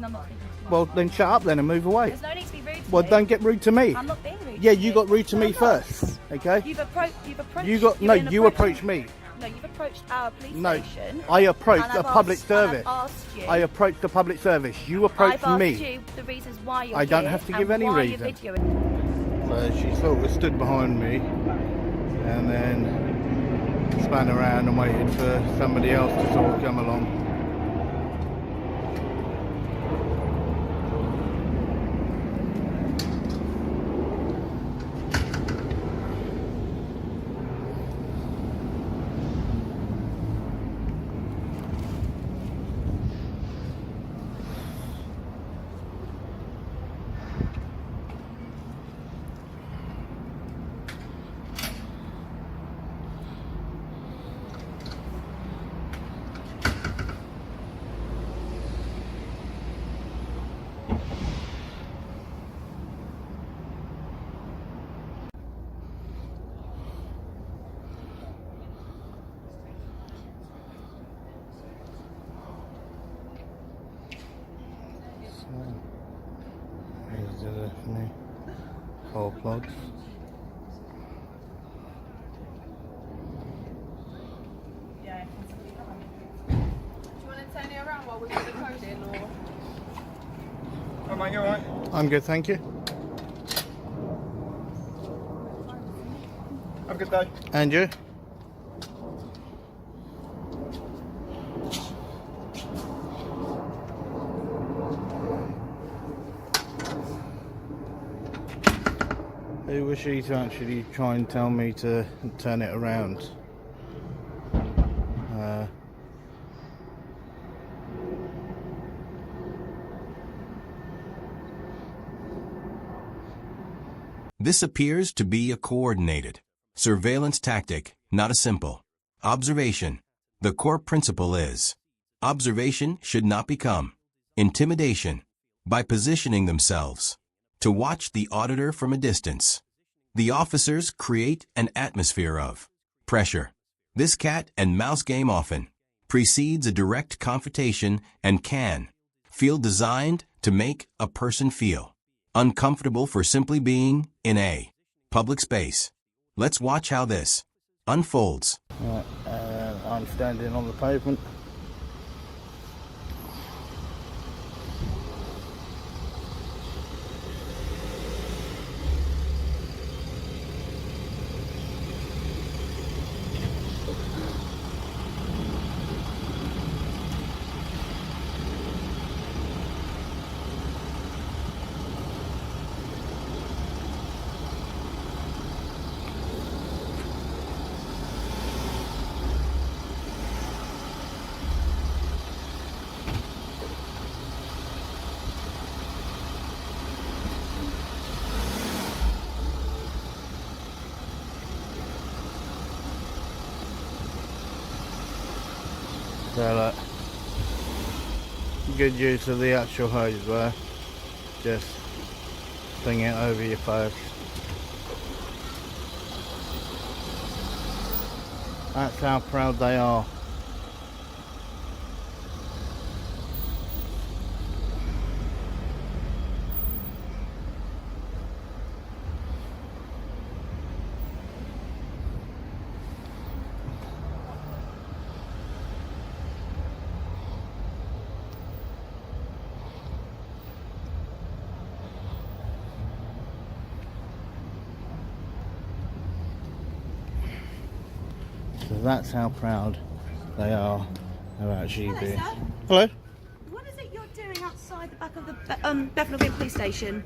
No, I'm not speaking to you. Well, then shut up then and move away. There's no need to be rude to Well, me. don't get rude to me. I'm not being rude. Yeah, to you got rude to No, me I'm not. first, okay? You've approached. You approached me. No, you've approached our police No, station. I approached and the I've public asked- service. And I've asked you. I approached the public service. You approached I've me. asked you the reasons why you're I don't here have to give and any why reason. You're videoing. So she sort of stood behind me and then spun around and waited for somebody else to sort of come along. These are definitely whole plugs. Do you want to turn it around while we put the code in, or? Oh man, you alright? I'm good, thank you. Have a good day. And you? Who was she to actually try and tell me to turn it around? This appears to be a coordinated surveillance tactic, not a simple observation. The core principle is observation should not become intimidation by positioning themselves to watch the auditor from a distance. The officers create an atmosphere of pressure. This cat and mouse game often precedes a direct confrontation and can feel designed to make a person feel uncomfortable for simply being in a public space. Let's watch how this unfolds. Right, I'm standing on the pavement. So look, good use of the actual hose there. Just bring it over your face. That's how proud they are. So that's how proud they are of actually being. Hello, sir. Hello? What is it you're doing outside the back of the Bethnal Green police station?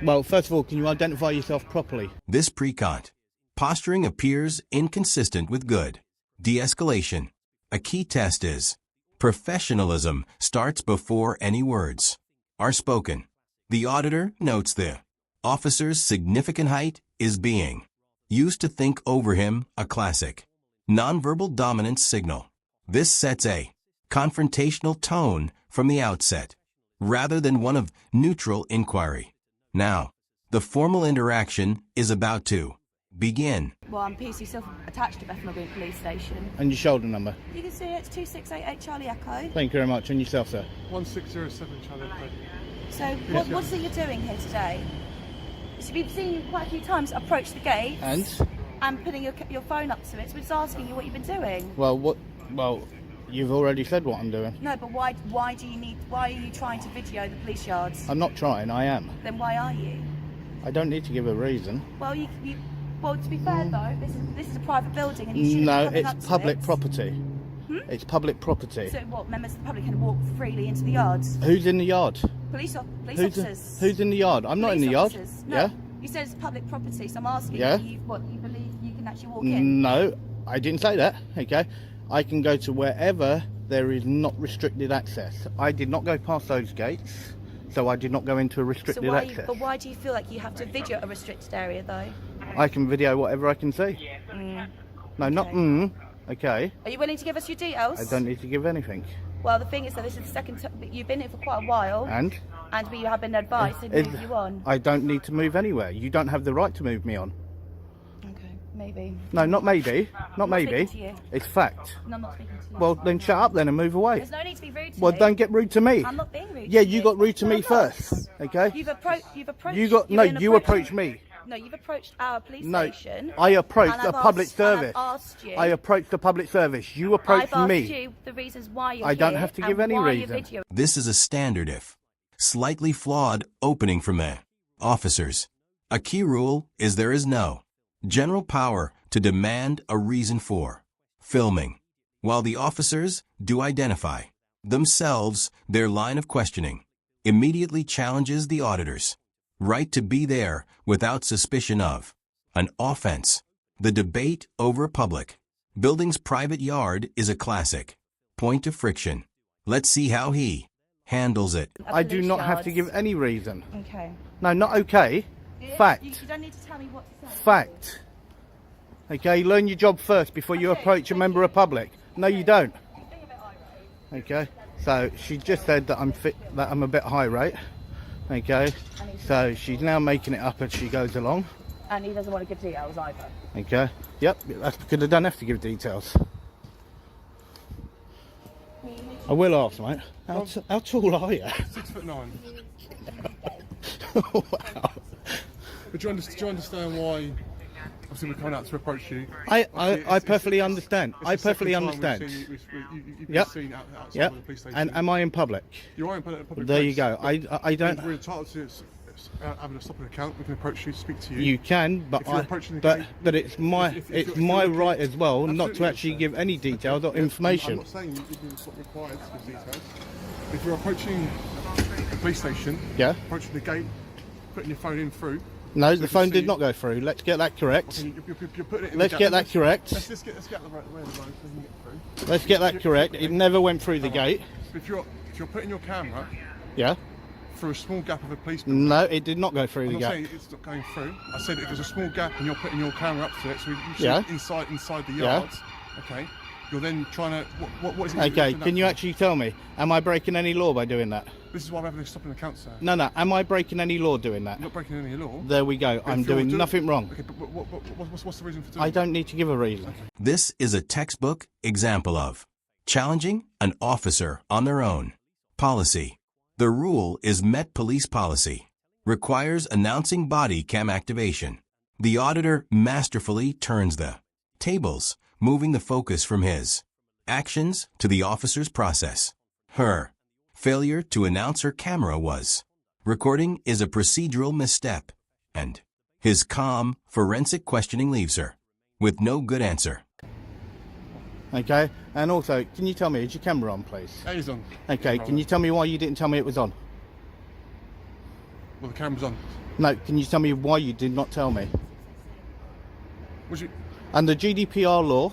Well, first of all, can you identify yourself properly? This precont posturing appears inconsistent with good de-escalation. A key test is professionalism starts before any words are spoken. The auditor notes the officer's significant height is being used to think over him, a classic nonverbal dominance signal. This sets a confrontational tone from the outset, rather than one of neutral inquiry. Now, the formal interaction is about to Begin. Well, I'm PC self-attached to Bethnal Green Police Station. And your shoulder number? You can see it's 2688 Charlie Echo. Thank you very much. And yourself, sir? 1607 Charlie Echo. So, what is it you're doing here today? So we've seen you quite a few times approach the gate and putting your phone up to it. So we're just asking you what you've been doing. Well, you've already said what I'm doing. No, but why are you trying to video the police yards? I'm not trying, I am. Then why are you? I don't need to give a reason. Well, well, to be fair though, this is a private building and you shouldn't No, be coming it's up to public it. property. It's public property. So what, members of the public can walk freely into the yards? Who's in the yard? Police officers. Who's in the yard? I'm not in the yard. Officers. No, Yeah? you said it's public property, so I'm asking Yeah? you believe you can actually walk in? No, I didn't say that, okay? I can go to wherever there is not restricted access. I did not go past those gates, so I did not go into a restricted access. But why do you feel like you have to video a restricted area though? I can video whatever I can see. No, not okay. Are you willing to give us your details? I don't need to give anything. Well, the thing is that this is the second time you've been here for quite a while, and we have been advised to move you on. I don't need to move anywhere. You don't have the right to move me on. Okay, maybe. No, not maybe. Not I'm not maybe. speaking to you. It's fact. No, I'm not speaking to you. Well, then shut up then and move away. There's no need to be rude to Well, me. don't get rude to me. I'm not being rude. Yeah, to you got rude to No, me I'm not. first. Okay. You've approached. You approached me. No, you've approached our police No, station. I approached and the I've public asked- and service. I've asked you. I approached the public service. You approached I've me. asked you the reasons why you're I don't here have to and give any why you're reason. videoing. This is a standard if slightly flawed opening from the officers. A key rule is there is no general power to demand a reason for filming, while the officers do identify themselves. Their line of questioning immediately challenges the auditor's right to be there without suspicion of an offense. The debate over a public building's private yard is a classic point of friction. Let's see how he handles it. I do Police not have to yards. give any reason. Okay. No, not okay. Fact. You don't need to tell me what to say. Fact. Okay, learn your job first before you approach a member of public. No, you don't. Okay, so she just said that I'm a bit high rate. Okay, so she's now making it up as she goes along. And he doesn't want to give details either. Okay, yep, that's because I don't have to give details. I will ask, mate. How tall are you? 6'9". Wow. But do you understand why? Obviously, we're coming out to approach you. I perfectly understand. It's I the second perfectly time we've understand. seen you've been Yep. seen outside Yep. of the police station. And am I in public? You are in public There place, you go. but I don't. We're entitled to having a stop an account. We can approach you, speak to you. You can, but If you're approaching the but gate- it's my if it's you're my looking- right as well not to Absolutely. actually give any details or I'm information. not saying it's not required to give details. If you're approaching the police station, Yeah. approaching the gate, putting your phone in through. No, so the you phone can did see- not go through. Let's get that correct. Okay, you're putting it in Let's the get gap. that correct. Let's get out the way of the road so you can get through. Let's get that correct. It never went through the gate. If you're putting your camera Yeah. through a small gap of a police building, No, it did not go through I'm the not gap. saying it's not going through. I said if there's a small gap and you're putting your camera up to it, so you see Yeah. inside the Yeah. yards. Okay. You're then trying to what is it? Okay, can you actually tell me? Am I breaking any law by doing that? This is why we're having a stop in the account, sir. No. Am I breaking any law doing that? You're not breaking any law. There we go. I'm If you're doing nothing wrong. Okay, but what's the reason for doing I it? don't need to give a reason. This is a textbook example of challenging an officer on their own policy. The rule is Met Police policy. Requires announcing body cam activation. The auditor masterfully turns the tables, moving the focus from his actions to the officer's process. Her failure to announce her camera was recording is a procedural misstep, and his calm, forensic questioning leaves her with no good answer. Okay, and also, can you tell me, is your camera on, please? It is on. Okay, can you tell me why you didn't tell me it was on? Well, the camera's on. No, can you tell me why you did not tell me? Was you? Under GDPR law,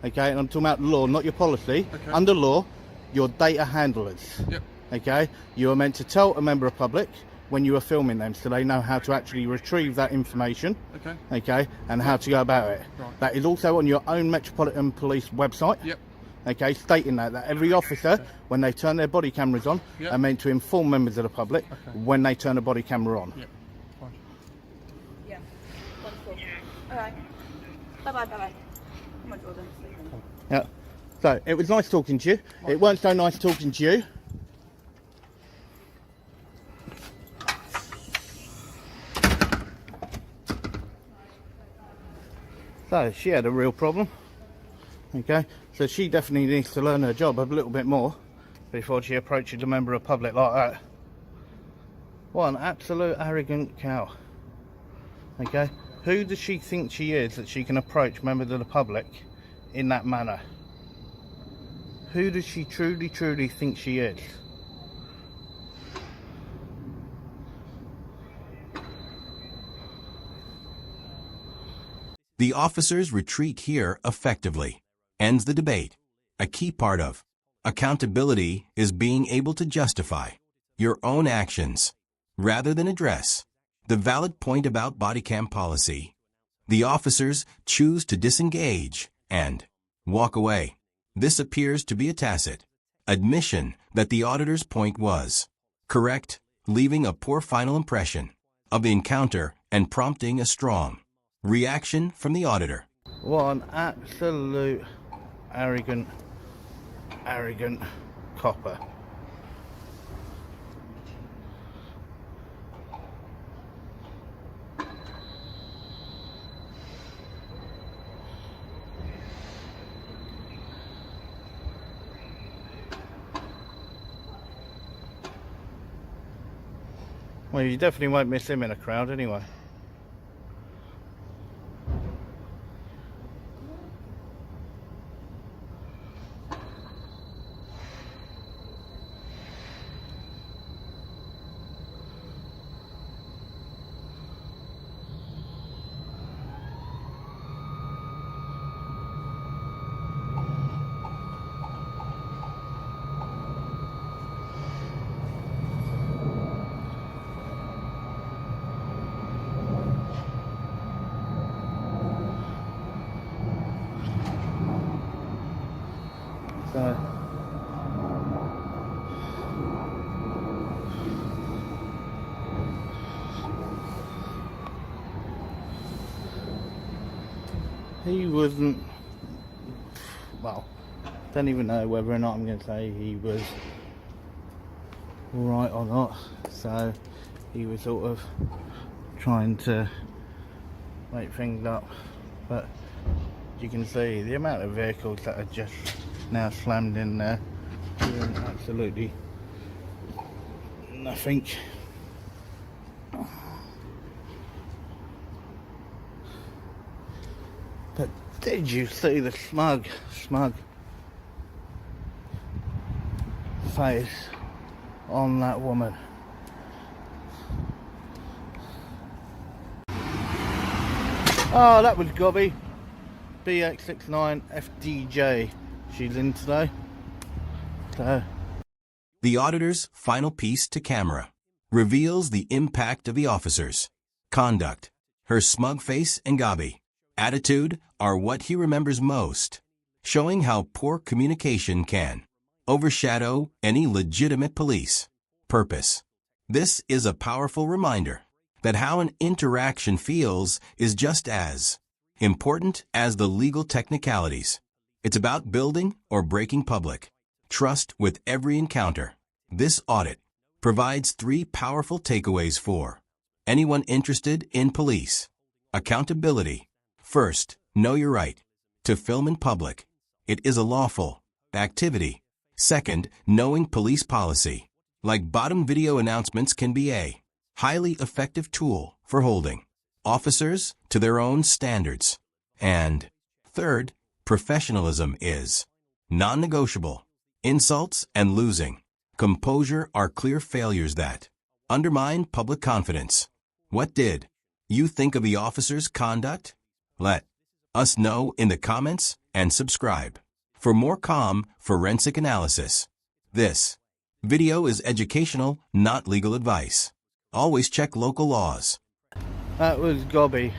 okay, and I'm talking about law, not your policy. Okay. Under law, you're data handlers. Yep. Okay, you are meant to tell a member of public when you are filming them, so they know how to actually retrieve that information. Okay. Okay, and how to go about it. Right. That is also on your own Metropolitan Police website. Yep. Okay, stating that every officer, when they turn their body cameras on, Yep. are meant to inform members of the public when they turn a body camera on. Yep. Fine. Yeah. Wonderful. All right. Bye-bye, bye-bye. Come on, Jordan. Yeah. So, it was nice talking to you. It weren't so nice talking to you. So, she had a real problem. Okay. So, she definitely needs to learn her job a little bit more before she approaches a member of the public like that. What an absolute arrogant cow. Okay. Who does she think she is that she can approach members of the public in that manner? Who does she truly think she is? The officers retreat here effectively. Ends the debate. A key part of accountability is being able to justify your own actions rather than address the valid point about body cam policy. The officers choose to disengage and walk away. This appears to be a tacit admission that the auditor's point was correct, leaving a poor final impression of the encounter and prompting a strong reaction from the auditor. What an absolute arrogant copper. Well, you definitely won't miss him in a crowd anyway. So, he wasn't, well, don't even know whether or not I'm going to say he was alright or not. So he was sort of trying to make things up, but you can see the amount of vehicles that are just now slammed in there doing absolutely nothing. But did you see the smug face on that woman? Oh, that was Gobby. BX69FDJ. She's in today. So. The auditor's final piece to camera reveals the impact of the officers' conduct. Her smug face and gobby attitude are what he remembers most, showing how poor communication can overshadow any legitimate police purpose. This is a powerful reminder that how an interaction feels is just as important as the legal technicalities. It's about building or breaking public trust with every encounter. This audit provides 3 powerful takeaways for anyone interested in police accountability. First, know your right to film in public. It is a lawful activity. Second, knowing police policy, like bottom video announcements, can be a highly effective tool for holding officers to their own standards. And third, professionalism is non-negotiable. Insults and losing composure are clear failures that undermine public confidence. What did you think of the officer's conduct? Let us know in the comments and subscribe for more calm forensic analysis. This video is educational, not legal advice. Always check local laws. That was Gobby.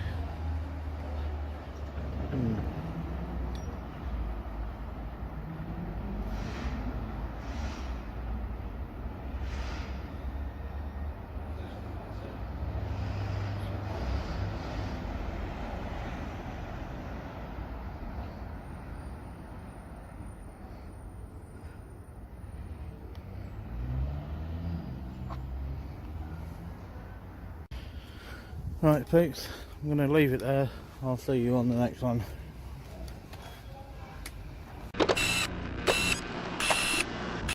Right, peeps, I'm going to leave it there. I'll see you on the next one.